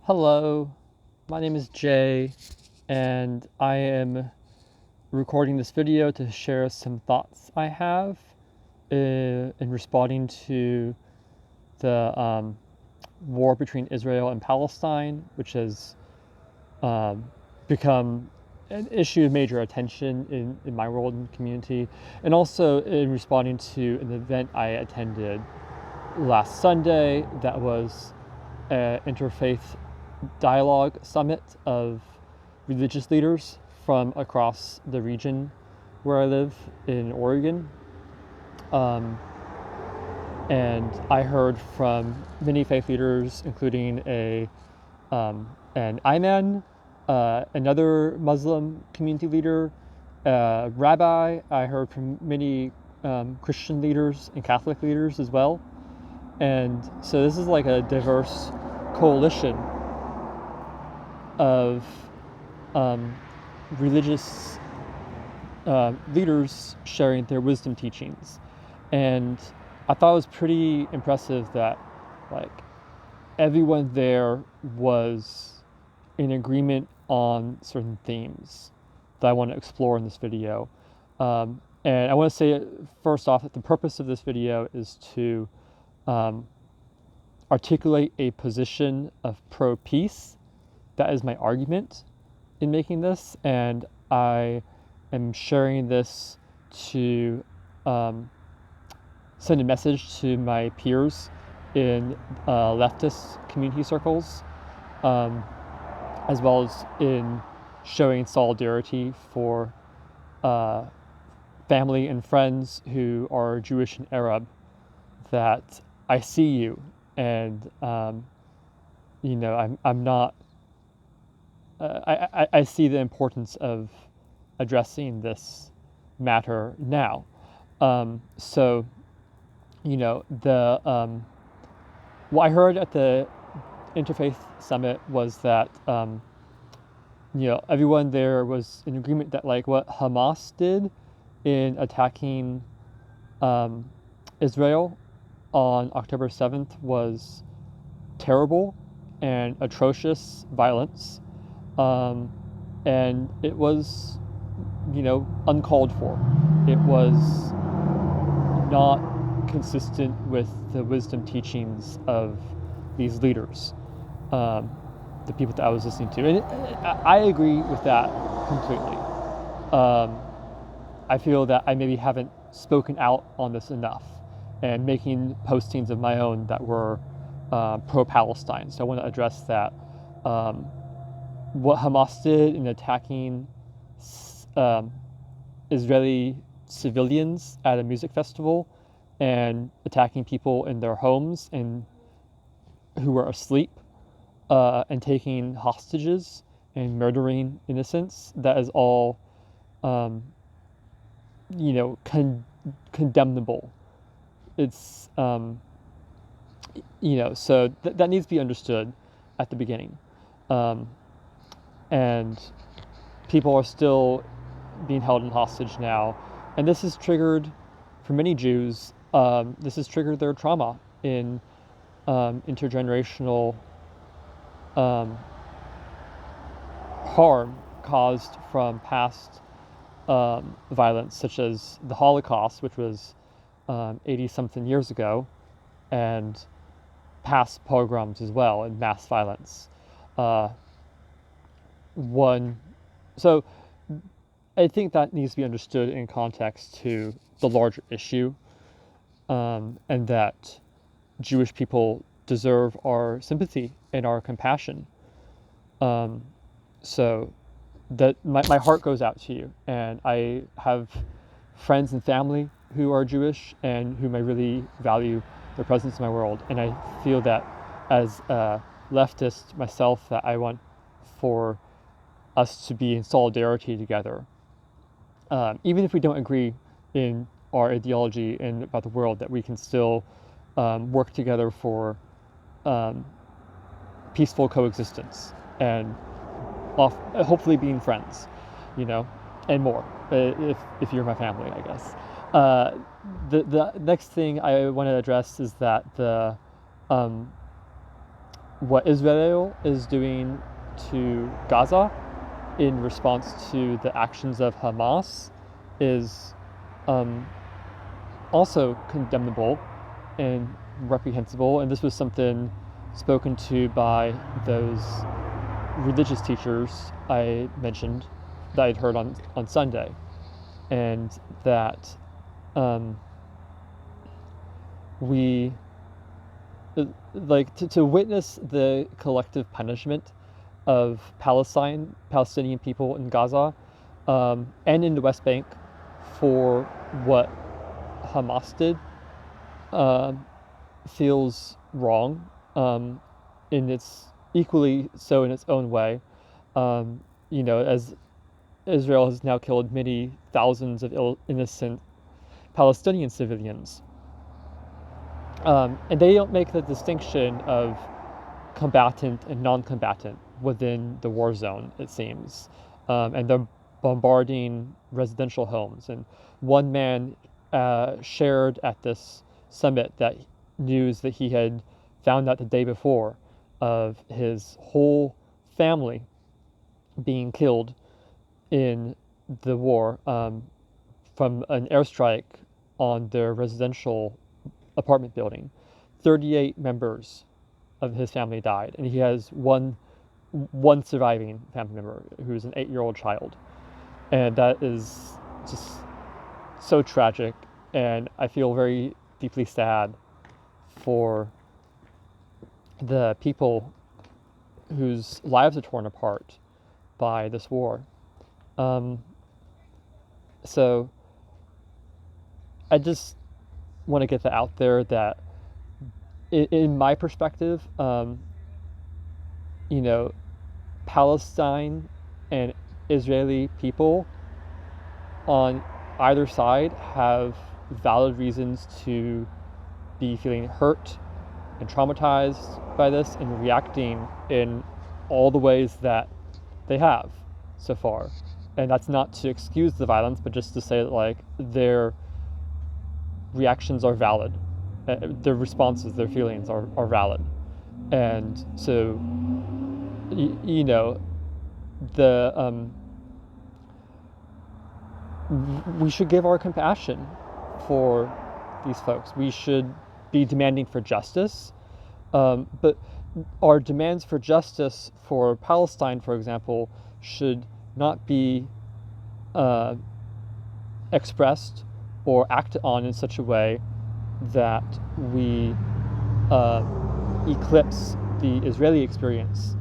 Hello, my name is Jay, and I am recording this video to share some thoughts I have in responding to the war between Israel and Palestine, which has become an issue of major attention in my world and community, and also in responding to an event I attended last Sunday that was an interfaith dialogue summit of religious leaders from across the region where I live in Oregon. And I heard from many faith leaders, including an imam, another Muslim community leader, rabbi. I heard from many Christian leaders and Catholic leaders as well. And so this is like a diverse coalition of religious leaders sharing their wisdom teachings. And I thought it was pretty impressive that everyone there was in agreement on certain themes that I want to explore in this video. And I want to say first off that the purpose of this video is to articulate a position of pro-peace. That is my argument in making this, and I am sharing this to send a message to my peers in leftist community circles, as well as in showing solidarity for family and friends who are Jewish and Arab, that I see you, and I'm not. I see the importance of addressing this matter now. What I heard at the Interfaith Summit was that everyone there was in agreement that what Hamas did in attacking Israel on October 7th was terrible and atrocious violence. And it was, uncalled for. It was not consistent with the wisdom teachings of these leaders, the people that I was listening to. And I agree with that completely. I feel that I maybe haven't spoken out on this enough and making postings of my own that were pro-Palestine. So I want to address that. What Hamas did in attacking Israeli civilians at a music festival and attacking people in their homes and who were asleep, and taking hostages and murdering innocents, that is all condemnable. It's so that needs to be understood at the beginning. And people are still being held in hostage now. And this has triggered, for many Jews, this has triggered their trauma in intergenerational harm caused from past violence, such as the Holocaust, which was 80-something years ago, and past pogroms as well, and mass violence. So I think that needs to be understood in context to the larger issue, and that Jewish people deserve our sympathy and our compassion. So that my heart goes out to you, and I have friends and family who are Jewish and whom I really value their presence in my world, and I feel that as a leftist myself, that I want for us to be in solidarity together, even if we don't agree in our ideology and about the world, that we can still work together for peaceful coexistence and hopefully being friends, and more, if you're my family, I guess. The next thing I want to address is that what Israel is doing to Gaza in response to the actions of Hamas is um, also condemnable and reprehensible. And this was something spoken to by those religious teachers I mentioned that I'd heard on Sunday. And that we, like, to witness the collective punishment of Palestinian people in Gaza and in the West Bank for what Hamas did feels wrong, in its equally so in its own way. As Israel has now killed many thousands of innocent Palestinian civilians. And they don't make the distinction of combatant and non-combatant within the war zone, it seems. And they're bombarding residential homes. And one man shared at this summit that news that he had found out the day before of his whole family being killed in the war from an airstrike on their residential apartment building. 38 members of his family died, and he has one surviving family member who's an 8-year-old child. And that is just so tragic, and I feel very deeply sad for the people whose lives are torn apart by this war. So I just want to get that out there that in my perspective, Palestine and Israeli people on either side have valid reasons to be feeling hurt and traumatized by this and reacting in all the ways that they have so far. And that's not to excuse the violence, but just to say that, like, their reactions are valid. Their responses, their feelings are valid. And so, we should give our compassion for these folks. We should be demanding for justice. But our demands for justice for Palestine, for example, should not be expressed or acted on in such a way that we eclipse the Israeli experience,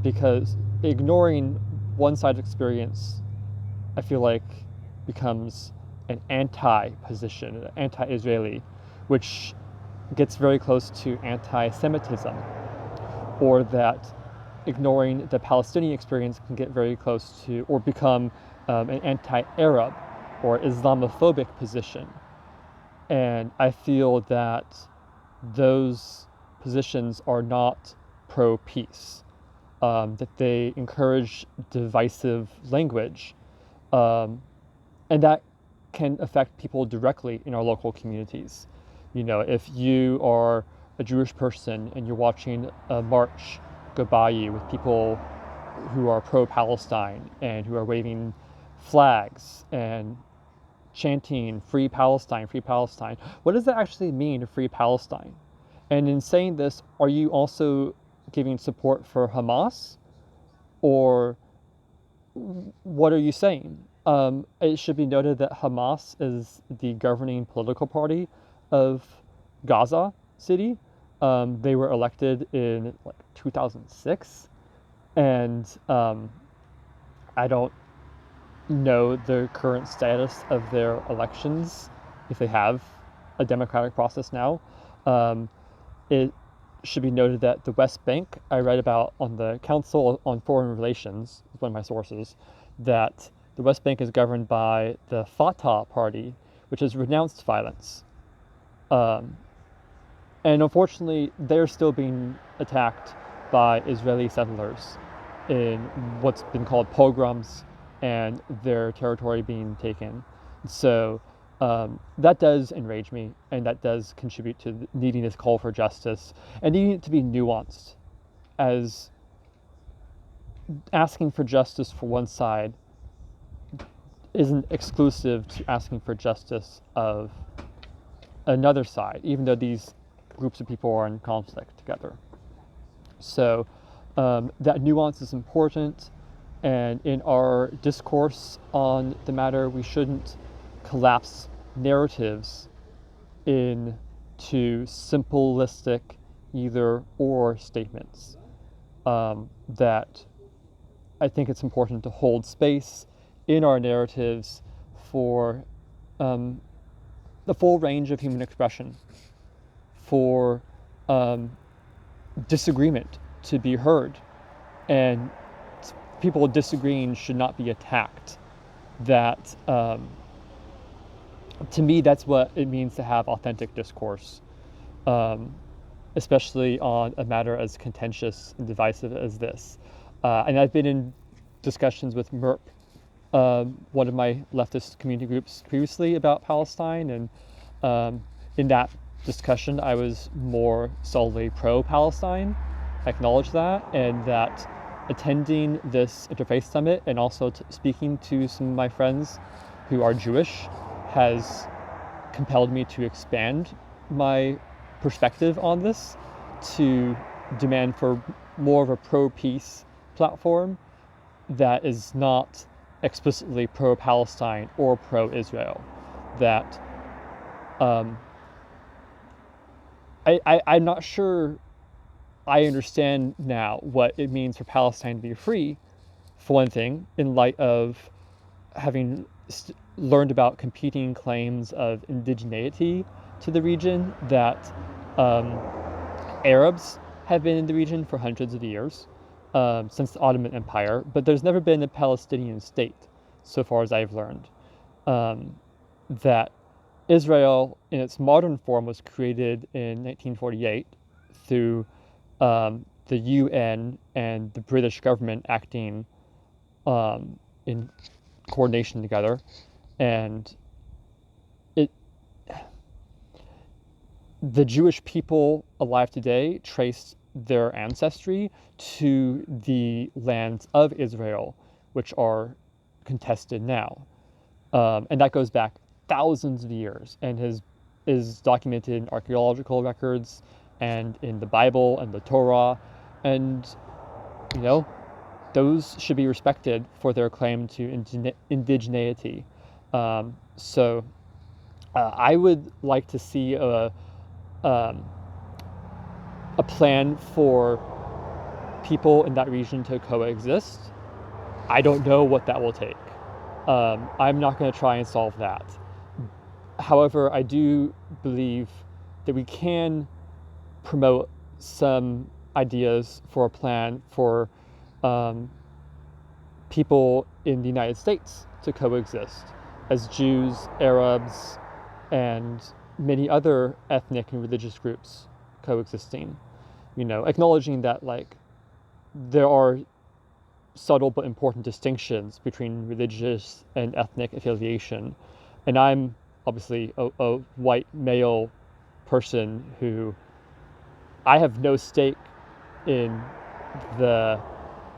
because ignoring one side's experience, I feel like, becomes an anti-position, an anti-Israeli, which gets very close to anti-Semitism, or that ignoring the Palestinian experience can get very close to or become an anti-Arab or Islamophobic position. And I feel that those positions are not pro-peace, that they encourage divisive language, and that can affect people directly in our local communities. If you are a Jewish person and you're watching a march go by you with people who are pro-Palestine and who are waving flags and chanting "Free Palestine, Free Palestine," what does that actually mean, to free Palestine? And in saying this, are you also giving support for Hamas, or what are you saying? It should be noted that Hamas is the governing political party of Gaza City. They were elected in 2006, and I don't know the current status of their elections, if they have a democratic process now. It should be noted that the West Bank, I read about on the Council on Foreign Relations, is one of my sources, that the West Bank is governed by the Fatah party, which has renounced violence. And unfortunately, they're still being attacked by Israeli settlers in what's been called pogroms, and their territory being taken. So that does enrage me, and that does contribute to needing this call for justice and needing it to be nuanced. as asking for justice for one side isn't exclusive to asking for justice of another side, even though these groups of people are in conflict together. So that nuance is important, and in our discourse on the matter, we shouldn't collapse narratives into simplistic either or statements. That I think it's important to hold space in our narratives for the full range of human expression, for disagreement to be heard, and people disagreeing should not be attacked. That to me, that's what it means to have authentic discourse, especially on a matter as contentious and divisive as this. And I've been in discussions with MERP, one of my leftist community groups previously, about Palestine, and in that discussion I was more solidly pro-Palestine. I acknowledge that, and that attending this interfaith summit and also speaking to some of my friends who are Jewish has compelled me to expand my perspective on this, to demand for more of a pro-peace platform that is not explicitly pro-Palestine or pro-Israel. That I'm not sure I understand now what it means for Palestine to be free, for one thing, in light of having learned about competing claims of indigeneity to the region, that Arabs have been in the region for hundreds of years, since the Ottoman Empire, but there's never been a Palestinian state, so far as I've learned. That Israel, in its modern form, was created in 1948 through the UN and the British government acting in coordination together, and the Jewish people alive today traced their ancestry to the lands of Israel, which are contested now, and that goes back thousands of years and is documented in archaeological records and in the Bible and the Torah, and those should be respected for their claim to indigeneity. So I would like to see a plan for people in that region to coexist. I don't know what that will take. I'm not going to try and solve that. However, I do believe that we can promote some ideas for a plan for people in the United States to coexist as Jews, Arabs, and many other ethnic and religious groups coexisting. Acknowledging that there are subtle but important distinctions between religious and ethnic affiliation, and I'm obviously a white male person who I have no stake in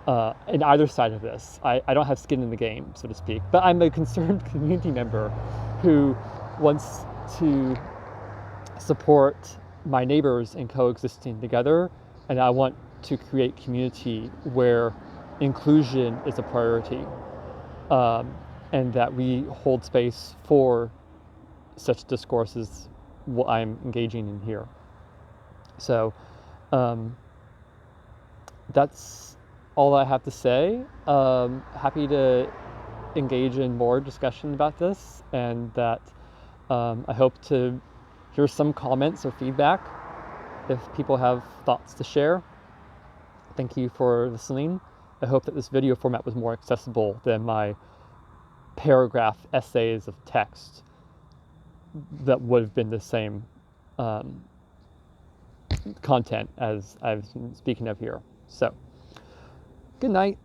in either side of this. I don't have skin in the game, so to speak, but I'm a concerned community member who wants to support my neighbors in coexisting together, and I want to create community where inclusion is a priority, and that we hold space for such discourses what I'm engaging in here. So that's all I have to say. Happy to engage in more discussion about this, and that I hope to hear some comments or feedback if people have thoughts to share. Thank you for listening. I hope that this video format was more accessible than my paragraph essays of text that would have been the same content as I've been speaking of here. So, good night.